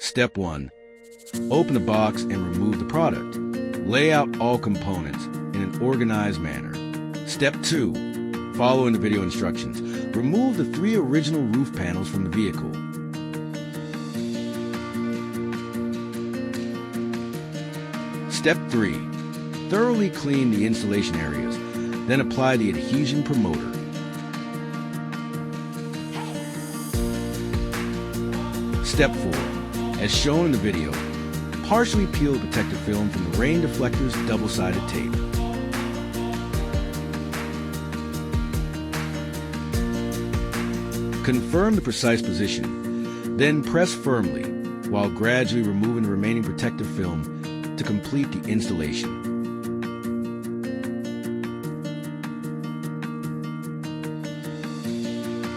Step 1. Open the box and remove the product. Lay out all components in an organized manner. Step 2. Following the video instructions, remove the 3 original roof panels from the vehicle. Step 3. Thoroughly clean the installation areas, then apply the adhesion promoter. Step 4. As shown in the video, partially peel the protective film from the rain deflector's double-sided tape. Confirm the precise position, then press firmly while gradually removing the remaining protective film to complete the installation.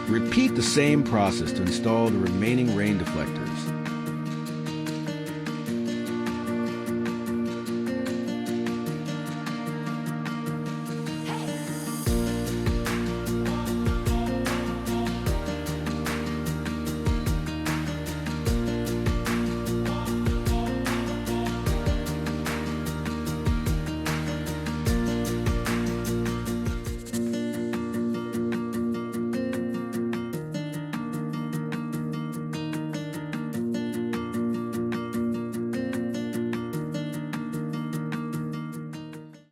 Repeat the same process to install the remaining rain deflector.